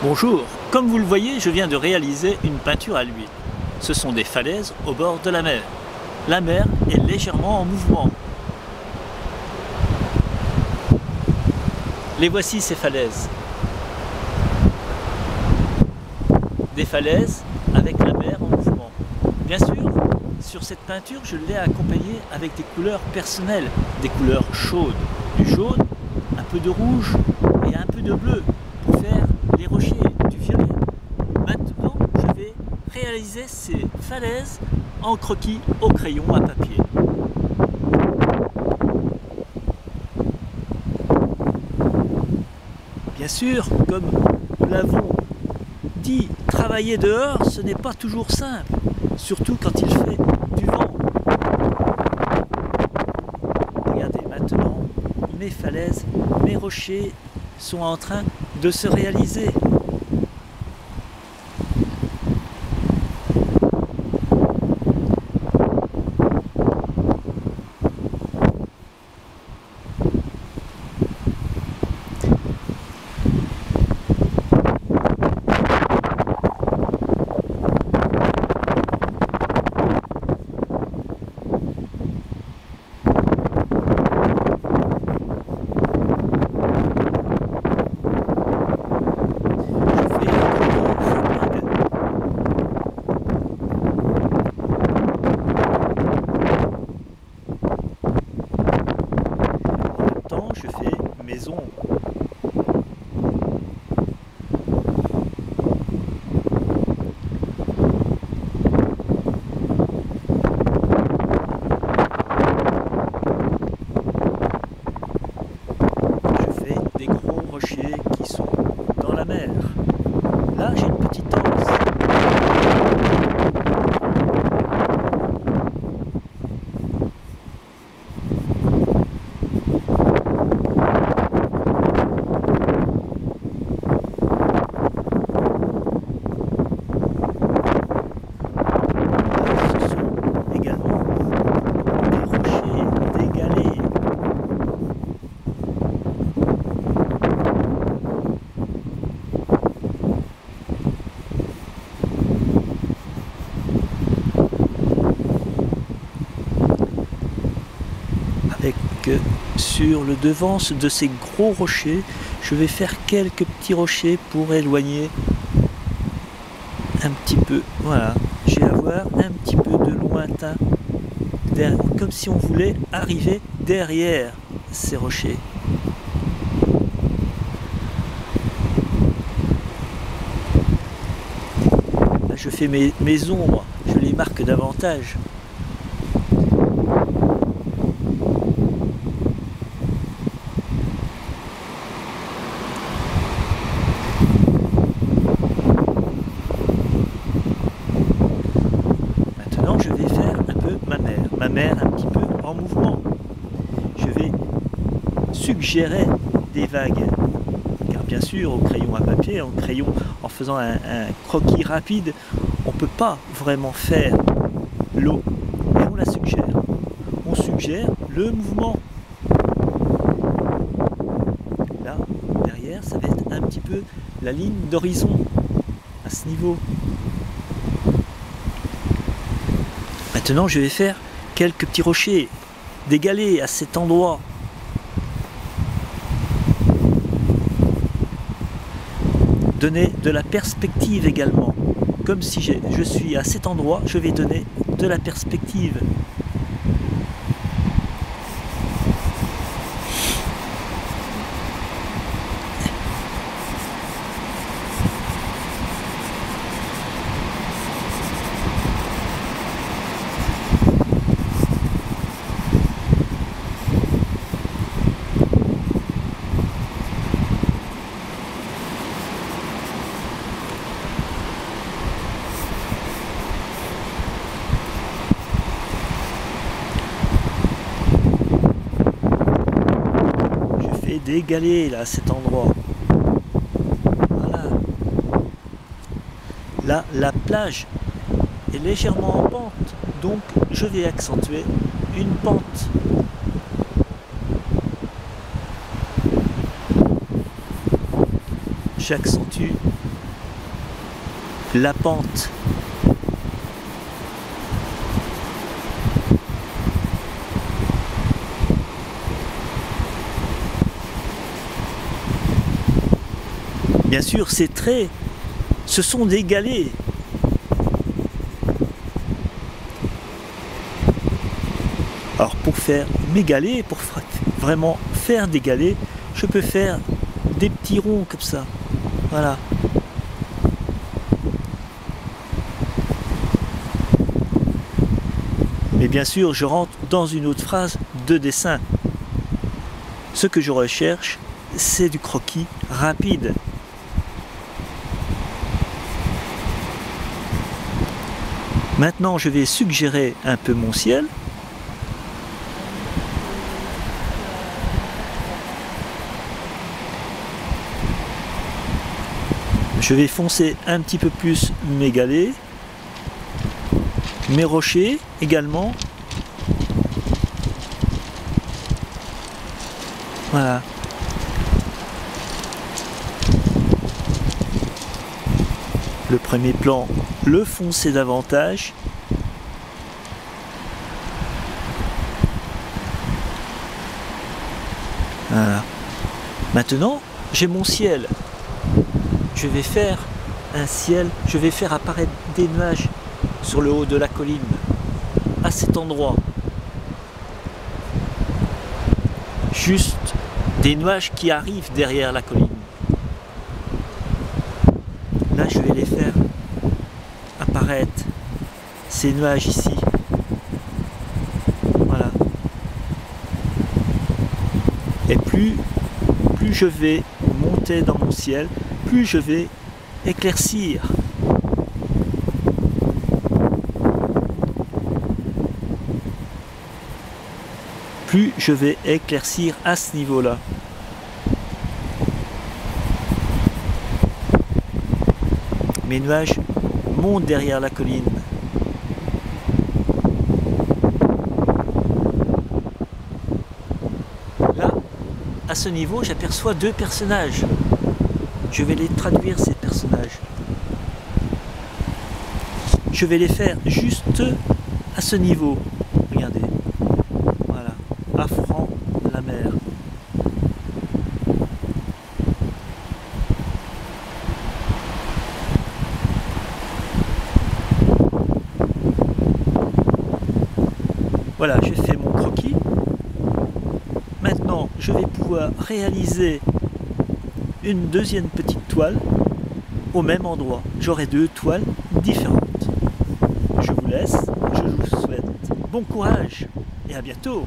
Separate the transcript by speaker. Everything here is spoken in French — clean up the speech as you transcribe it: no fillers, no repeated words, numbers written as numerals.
Speaker 1: Bonjour, comme vous le voyez, je viens de réaliser une peinture à l'huile. Ce sont des falaises au bord de la mer. La mer est légèrement en mouvement. Les voici ces falaises. Des falaises avec la mer en mouvement. Bien sûr, sur cette peinture, je l'ai accompagnée avec des couleurs personnelles, des couleurs chaudes. Du jaune, un peu de rouge et un peu de bleu pour faire les rochers, du violet. Maintenant, je vais réaliser ces falaises en croquis au crayon à papier. Bien sûr, comme nous l'avons dit, travailler dehors, ce n'est pas toujours simple, surtout quand il fait du vent. Regardez maintenant, mes falaises, mes rochers sont en train de se réaliser. Je fais mes ombres. Je fais des gros rochers qui sont dans la mer. Là, j'ai une petite anse. Sur le devant de ces gros rochers, je vais faire quelques petits rochers pour éloigner un petit peu. Voilà, je vais avoir un petit peu de lointain, comme si on voulait arriver derrière ces rochers. Là, je fais mes ombres, je les marque davantage. Je vais faire un peu ma mère un petit peu en mouvement. Je vais suggérer des vagues, car bien sûr au crayon à papier, en faisant un croquis rapide, on ne peut pas vraiment faire l'eau, mais on la suggère. On suggère le mouvement. Là, derrière, ça va être un petit peu la ligne d'horizon, à ce niveau. Maintenant, je vais faire quelques petits rochers, des galets à cet endroit. Donner de la perspective également. Comme si je suis à cet endroit, je vais donner de la perspective. Des galets là à cet endroit. Voilà. Là, la plage est légèrement en pente, donc je vais accentuer une pente. j'accentue la pente. Bien sûr, ces traits, ce sont des galets. Alors pour faire mes galets, pour vraiment faire des galets, je peux faire des petits ronds comme ça. Voilà. Mais bien sûr, je rentre dans une autre phrase de dessin. Ce que je recherche, c'est du croquis rapide. Maintenant, je vais suggérer un peu mon ciel. Je vais foncer un petit peu plus mes galets, mes rochers également. Voilà. Le premier plan, le foncer davantage. Voilà. Maintenant, j'ai mon ciel. Je vais faire un ciel, je vais faire apparaître des nuages sur le haut de la colline, à cet endroit. Juste des nuages qui arrivent derrière la colline. Là, je vais les faire apparaître, ces nuages ici. Voilà. Et plus je vais monter dans mon ciel, plus je vais éclaircir. Plus je vais éclaircir à ce niveau-là. Mes nuages montent derrière la colline. Là, à ce niveau, j'aperçois deux personnages. Je vais les traduire, ces personnages. Je vais les faire juste à ce niveau. Regardez. Voilà. À franc la mer. Voilà, j'ai fait mon croquis. Maintenant, je vais pouvoir réaliser une deuxième petite toile au même endroit. J'aurai deux toiles différentes. Je vous laisse, je vous souhaite bon courage et à bientôt.